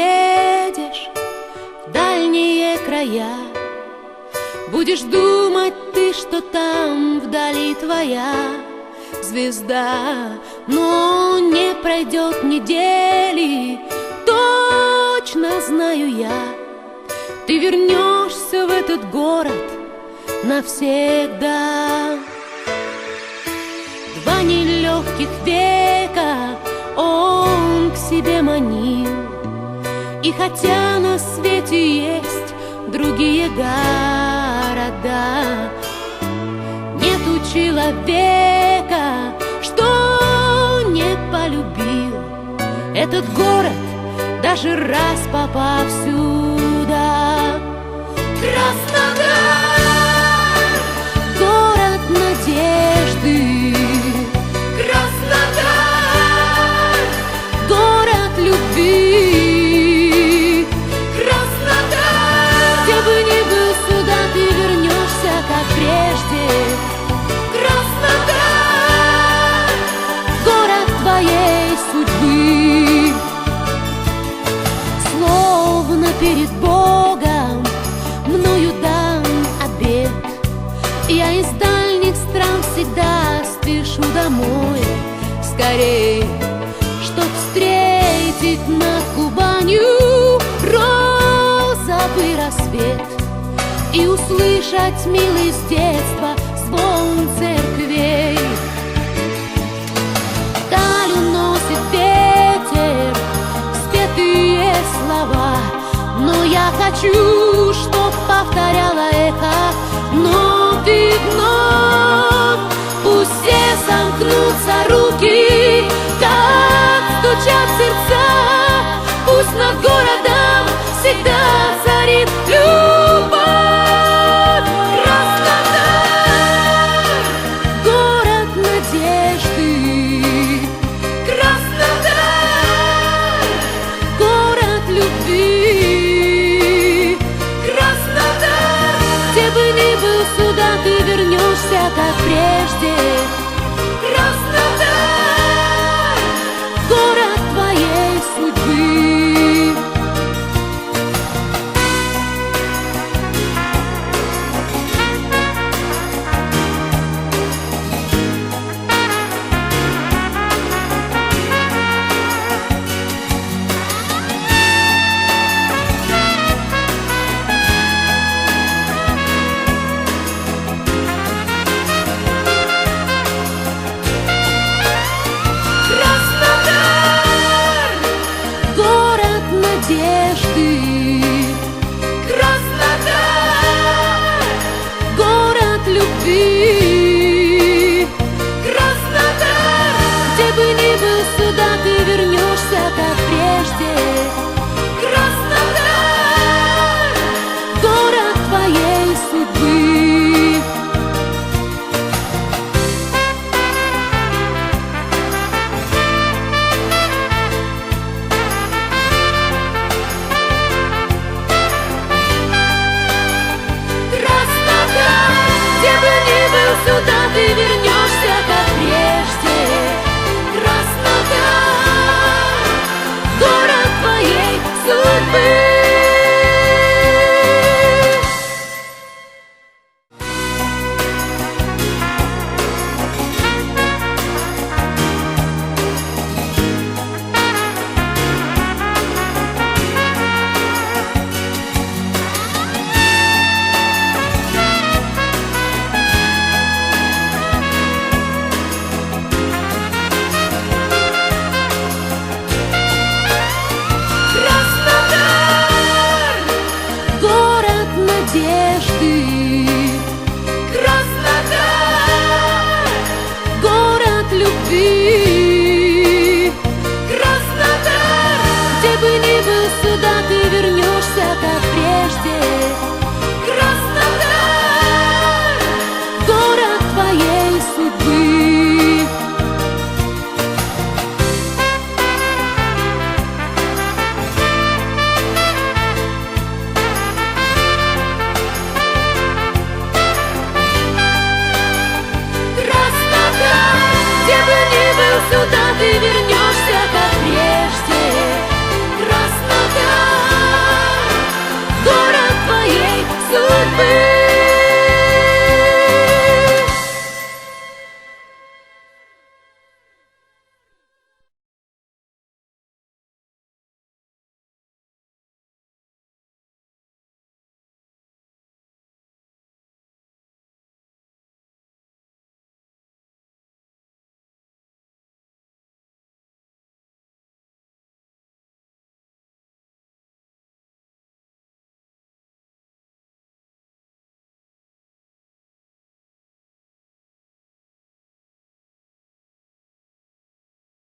уедешь в дальние края. Будешь думать ты, что там вдали твоя звезда, но не пройдет недели, точно знаю я, ты вернешься в этот город навсегда. Два нелегких века он к себе манил, и хотя на свете есть другие города, нету человека, что не полюбил этот город, даже раз попав сюда. Краснодар, город надежды, Краснодар, город любви, Краснодар, где бы ни был, сюда ты вернешься, как прежде. Краснодар, город твоей судьбы. Словно перед Богом мною дан обет, я из дальних стран всегда спешу домой скорей, чтоб встретить над Кубанью розовый рассвет и услышать, милый, с детства звон церквей. Даль уносит ветер спетые слова, но я хочу, чтоб повторяло эхо вновь и вновь. Пусть все сомкнутся руки, как стучат сердца, пусть над городом всегда царит любовь. Краснодар, город надежды, Краснодар, город любви, Краснодар, где бы ни был, сюда ты вернешься, как прежде. Краснодар, город твоей судьбы. Краснодар, город надежды.